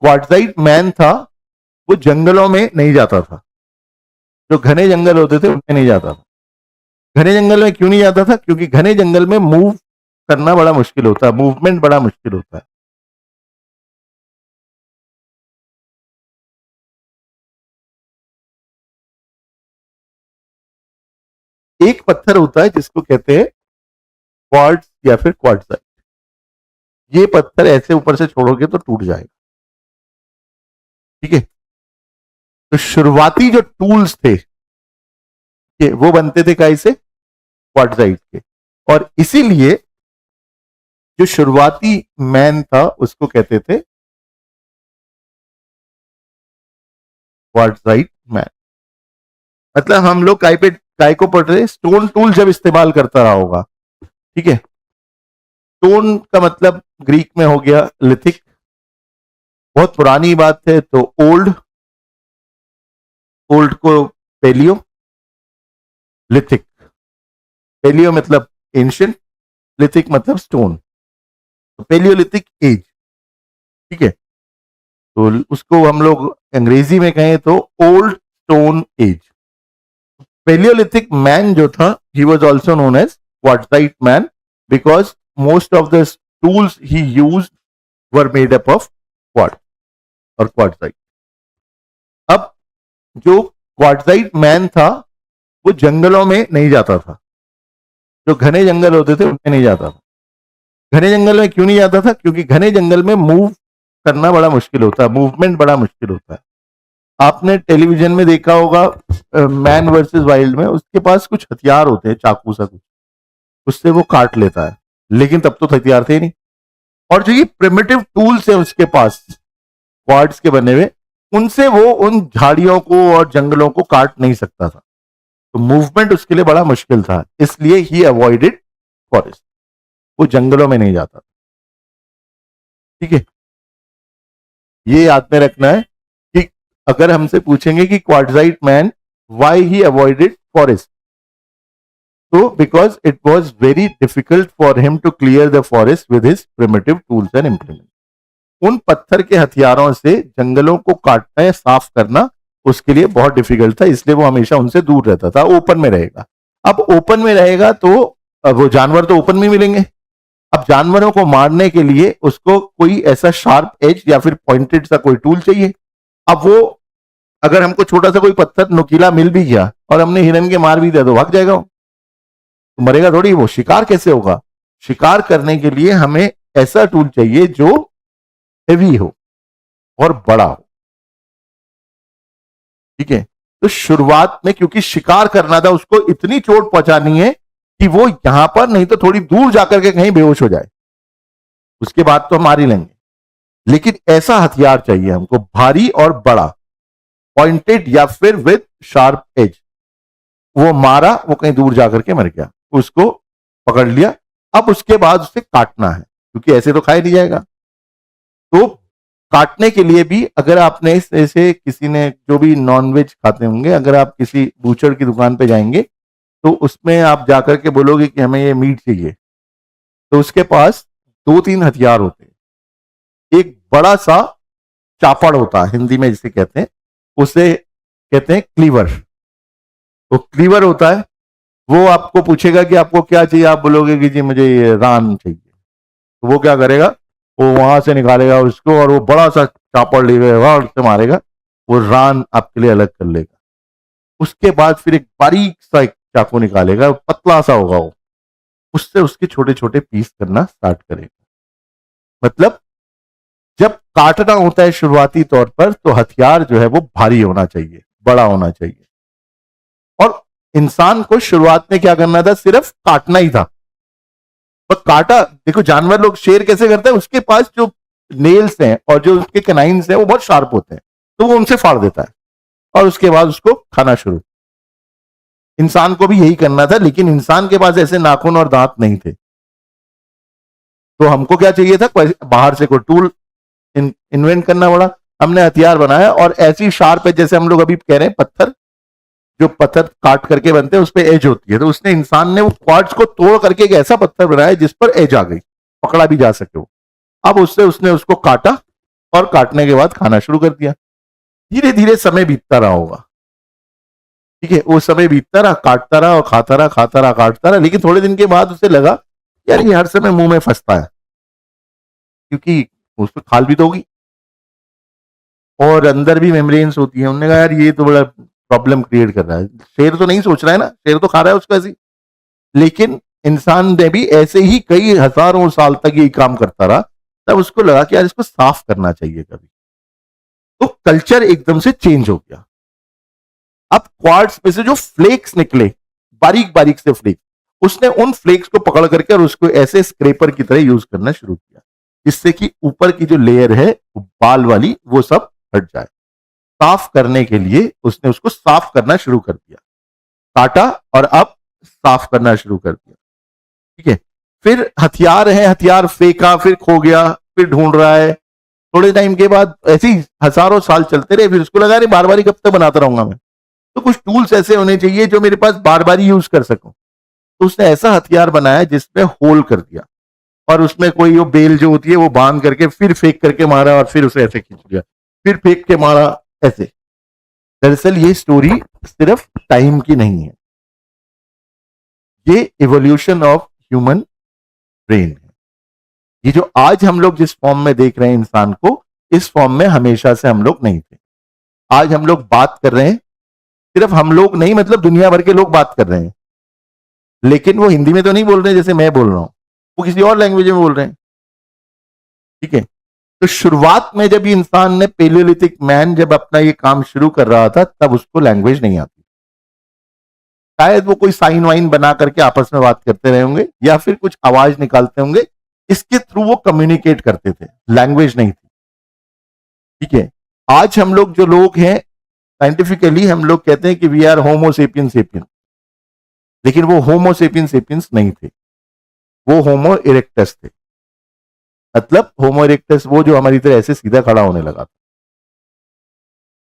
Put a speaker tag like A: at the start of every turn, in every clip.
A: Quartzite man था वो जंगलों में नहीं जाता था, जो घने जंगल होते थे उनमें नहीं जाता था। घने जंगल में क्यों नहीं जाता था? क्योंकि घने जंगल में मूव करना बड़ा मुश्किल होता है, मूवमेंट बड़ा मुश्किल होता है। एक पत्थर होता है जिसको कहते हैं क्वार्ट्ज या फिर क्वार्टजाइट। ये पत्थर ऐसे ऊपर से छोड़ोगे तो टूट जाएगा, ठीक है। तो शुरुआती जो टूल्स थे वो बनते थे काय से? क्वार्टजाइट के। और इसीलिए जो शुरुआती मैन था उसको कहते थे क्वार्टजाइट मैन। मतलब हम लोग काय को पढ़ रहे? स्टोन टूल जब इस्तेमाल करता रहा होगा, ठीक है। स्टोन का मतलब ग्रीक में हो गया लिथिक। बहुत पुरानी बात है तो ओल्ड, ओल्ड को पेलियो, लिथिक। पेलियो मतलब एंशियंट, लिथिक मतलब स्टोन, तो पेलियोलिथिक एज, ठीक है। तो उसको हम लोग अंग्रेजी में कहें तो old stone age. Paleolithic man जो था he was also known as quartzite man because most of the tools he used were made up of quartz और क्वार्टजाइट। अब जो क्वार्टजाइट मैन था वो जंगलों में नहीं जाता था, जो घने जंगल होते थे उनमें नहीं जाता था। घने जंगल में क्यों नहीं जाता था? क्योंकि घने जंगल में मूव करना बड़ा मुश्किल होता है, मूवमेंट बड़ा मुश्किल होता है। आपने टेलीविजन में देखा होगा मैन वर्सेस वाइल्ड में, उसके पास कुछ हथियार होते हैं, चाकू सा कुछ, उससे वो काट लेता है, लेकिन तब तो हथियार थे ही नहीं। और जो ये प्रिमिटिव टूल्स है उसके पास क्वार्ट्ज के बने हुए, उनसे वो उन झाड़ियों को और जंगलों को काट नहीं सकता था। तो मूवमेंट उसके लिए बड़ा मुश्किल था, इसलिए ही अवॉइडेड फॉरेस्ट, वो जंगलों में नहीं जाता, ठीक है। ये याद में रखना है कि अगर हमसे पूछेंगे कि quartzite man why he avoided forest, तो because it was very difficult for him to clear the forest with his primitive tools and implement. उन पत्थर के हथियारों से जंगलों को काटना या साफ करना उसके लिए बहुत डिफिकल्ट था, इसलिए वो हमेशा उनसे दूर रहता था, ओपन में रहेगा। अब ओपन में रहेगा तो वो जानवर तो ओपन में मिलेंगे। अब जानवरों को मारने के लिए उसको कोई ऐसा शार्प एज या फिर पॉइंटेड सा कोई टूल चाहिए। अब वो अगर हमको छोटा सा कोई पत्थर नुकीला मिल भी गया और हमने हिरन के मार भी दिया तो भाग जाएगा वो, तो मरेगा थोड़ी। वो शिकार कैसे होगा? शिकार करने के लिए हमें ऐसा टूल चाहिए जो हेवी हो और बड़ा हो, ठीक है। तो शुरुआत में क्योंकि शिकार करना था, उसको इतनी चोट पहुंचानी है कि वो यहां पर नहीं तो थोड़ी दूर जाकर के कहीं बेहोश हो जाए, उसके बाद तो हम मार ही लेंगे। लेकिन ऐसा हथियार चाहिए हमको, भारी और बड़ा, पॉइंटेड या फिर विद शार्प एज। वो मारा, वो कहीं दूर जाकर के मर गया, उसको पकड़ लिया। अब उसके बाद उसे काटना है, क्योंकि ऐसे तो खाया नहीं जाएगा। तो काटने के लिए भी अगर आपने ऐसे किसी ने जो भी नॉनवेज खाते होंगे, अगर आप किसी बूचर की दुकान पे जाएंगे तो उसमें आप जाकर के बोलोगे कि हमें ये मीट चाहिए, तो उसके पास दो तीन हथियार होते हैं। एक बड़ा सा चापड़ होता है, हिंदी में जिसे कहते हैं, उसे कहते हैं क्लीवर। तो क्लीवर होता है, वो आपको पूछेगा कि आपको क्या चाहिए, आप बोलोगे कि जी मुझे ये रान चाहिए, तो वो क्या करेगा, वो वहां से निकालेगा उसको और वो बड़ा सा चापड़ लेगा और उससे मारेगा, वो रान आपके लिए अलग कर लेगा। उसके बाद फिर एक बारीक सा एक चाकू निकालेगा, पतला सा होगा वो, उससे उसके छोटे छोटे पीस करना स्टार्ट करेगा। मतलब जब काटना होता है शुरुआती तौर पर, तो हथियार जो है वो भारी होना चाहिए, बड़ा होना चाहिए। और इंसान को शुरुआत में क्या करना था? सिर्फ काटना ही था। और काटा, देखो जानवर लोग, शेर कैसे करता है, उसके पास जो नेल्स हैं और जो उसके कैनाइन्स हैं वो बहुत शार्प होते हैं, तो वो उनसे फाड़ देता है और उसके बाद उसको खाना शुरू। इंसान को भी यही करना था, लेकिन इंसान के पास ऐसे नाखून और दांत नहीं थे, तो हमको क्या चाहिए था? बाहर से कोई टूल इन्वेंट करना पड़ा। हमने हथियार बनाया और ऐसी शार्प है, जैसे हम लोग अभी कह रहे हैं पत्थर, जो पत्थर काट करके बनते हैं उस पर एज होती है, तो उसने, इंसान ने वो क्वार्ट्ज को तोड़ करके एक ऐसा पत्थर बनाया जिस पर एज आ गई, पकड़ा भी जा सके वो। अब उससे उसने उसको काटा और काटने के बाद खाना शुरू कर दिया। धीरे धीरे समय बीतता रहा होगा, ठीक है, वो समय बीतता रहा, काटता रहा और खाता रहा, खाता रहा, काटता रहा, लेकिन थोड़े दिन के बाद उसे लगा यार ये हर समय मुंह में फंसता है, क्योंकि उसको खाल भी तो होगी और अंदर भी मेम्ब्रेन्स होती है। उन्होंने कहा यार ये तो बड़ा प्रॉब्लम क्रिएट कर रहा है। शेर तो नहीं सोच रहा है ना, शेर तो खा रहा है उसको ऐसी, लेकिन इंसान ने भी ऐसे ही कई हजारों साल तक ये काम करता रहा, तब उसको लगा कि यार इसको साफ करना चाहिए कभी। तो कल्चर एकदम से चेंज हो गया। अब क्वार्ट्स में से जो फ्लेक्स निकले, बारीक बारीक से फ्लेक्स, उसने उन फ्लेक्स को पकड़ करके और उसको ऐसे स्क्रेपर की तरह यूज करना शुरू किया, जिससे कि ऊपर की जो लेयर है बाल वाली वो सब हट जाए। साफ करने के लिए उसने उसको साफ करना शुरू कर दिया, काटा और अब साफ करना शुरू कर दिया, ठीक है। फिर हथियार है, हथियार फेंका, फिर खो गया, फिर ढूंढ रहा है। थोड़े टाइम के बाद ऐसे ही हजारों साल चलते रहे, फिर उसको लगा अरे बार बार कब तक बनाता रहूंगा मैं, तो कुछ टूल्स ऐसे होने चाहिए जो मेरे पास बार बार यूज कर सकूं। तो उसने ऐसा हथियार बनाया जिसमें होल कर दिया और उसमें कोई वो बेल जो होती है वो बांध करके फिर फेंक करके मारा और फिर उसे ऐसे खींच लिया, फिर फेंक के मारा, ऐसे। दरअसल ये स्टोरी सिर्फ टाइम की नहीं है, ये इवोल्यूशन ऑफ ह्यूमन ब्रेन है। ये जो आज हम लोग जिस फॉर्म में देख रहे हैं इंसान को, इस फॉर्म में हमेशा से हम लोग नहीं थे। आज हम लोग बात कर रहे हैं, सिर्फ हम लोग नहीं मतलब दुनिया भर के लोग बात कर रहे हैं, लेकिन वो हिंदी में तो नहीं बोल रहे जैसे मैं बोल रहा हूं, वो किसी और लैंग्वेज में बोल रहे हैं, ठीक है। तो शुरुआत में जब इंसान ने पेलियोलिथिक मैन जब अपना ये काम शुरू कर रहा था, तब उसको लैंग्वेज नहीं आती। शायद वो कोई साइन वाइन बना करके आपस में बात करते रहे होंगे या फिर कुछ आवाज निकालते होंगे, इसके थ्रू वो कम्युनिकेट करते थे, लैंग्वेज नहीं थी, ठीक है। आज हम लोग जो लोग हैं, साइंटिफिकली हम लोग कहते हैं कि we are homo sapiens sapiens, लेकिन वो होमो सेपियंस सेपियंस नहीं थे, वो होमो इरेक्टस थे। मतलब होमो इरेक्टस वो जो हमारी तरह ऐसे सीधा खड़ा होने लगा था,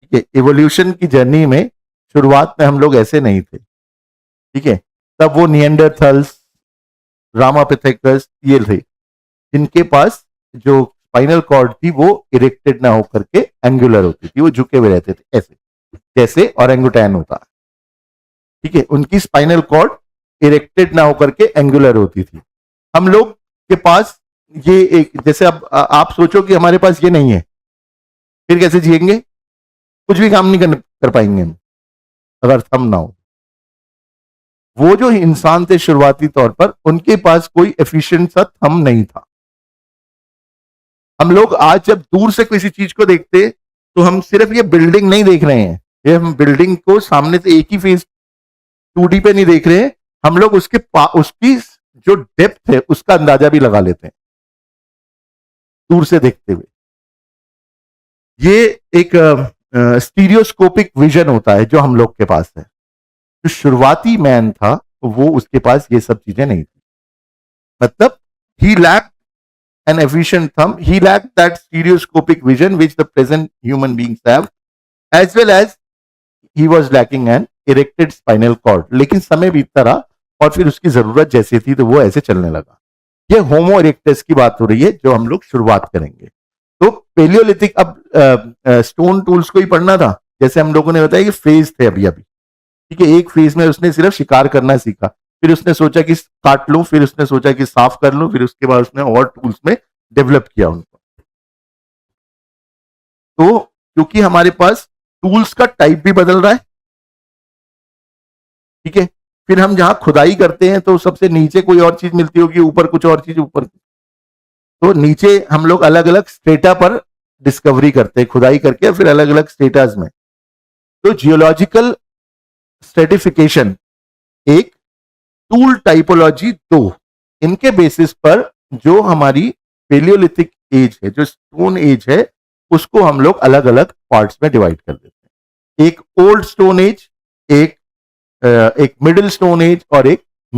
A: ठीक है। इवोल्यूशन की जर्नी में शुरुआत में हम लोग ऐसे नहीं थे, ठीक है। तब वो निएंडरथल्स, रामापिथेकस ये थे, जिनके पास जो स्पाइनल कॉर्ड थी वो इरेक्टेड ना होकर के एंगुलर होती थी, वो झुके हुए रहते थे ऐसे, जैसे ऑरेंगुटैन होता है, ठीक है। उनकी स्पाइनल कॉर्ड इरेक्टेड ना होकर के एंगुलर होती थी। हम लोग के पास ये एक, जैसे अब आप सोचो कि हमारे पास ये नहीं है, फिर कैसे जिएंगे? कुछ भी काम नहीं कर पाएंगे हम अगर थंब ना हो। वो जो इंसान थे शुरुआती तौर पर, उनके पास कोई एफिशिएंट सा थंब नहीं था। हम लोग आज जब दूर से किसी चीज को देखते तो हम सिर्फ ये बिल्डिंग नहीं देख रहे हैं, ये हम बिल्डिंग को सामने से एक ही फेस 2D पे नहीं देख रहे हैं, हम लोग उसकी जो डेप्थ है उसका अंदाजा भी लगा लेते हैं दूर से देखते हुए। ये एक स्टीरियोस्कोपिक विजन होता है जो हम लोग के पास है। जो शुरुआती मैन था वो उसके पास ये सब चीजें नहीं थी, मतलब ही lacked an efficient thumb, he lacked that stereoscopic vision which the present human beings have, as well as he was lacking an erected spinal cord. लेकिन समय बीतता रहा और फिर उसकी जरूरत जैसी थी तो वो ऐसे चलने लगा। ये होमो इरेक्टस की बात हो रही है जो हम लोग शुरुआत करेंगे। तो पेलियोलिथिक, अब स्टोन टूल्स को ही पढ़ना था, जैसे हम लोगों ने बताया कि फेज थे अभी अभी, ठीक है। एक फेज में उसने सिर्फ शिकार करना सीखा, फिर उसने सोचा कि काट लूं, फिर उसने सोचा कि साफ कर लूं, फिर उसके बाद उसने और टूल्स में डेवलप किया उनको। तो क्योंकि हमारे पास टूल्स का टाइप भी बदल रहा है, ठीक है। फिर हम जहां खुदाई करते हैं तो सबसे नीचे कोई और चीज मिलती होगी, ऊपर कुछ और चीज ऊपर, तो नीचे हम लोग अलग अलग स्टेटा पर डिस्कवरी करते हैं खुदाई करके, फिर अलग अलग स्टेटास में। तो जियोलॉजिकल स्ट्रेटिफिकेशन एक, टूल टाइपोलॉजी दो, इनके बेसिस पर जो हमारी पेलियोलिथिक एज है, जो स्टोन एज है, उसको हम लोग अलग अलग पार्ट्स में डिवाइड कर देते हैं। एक ओल्ड स्टोन एज, एक मिडिल स्टोन एज और एक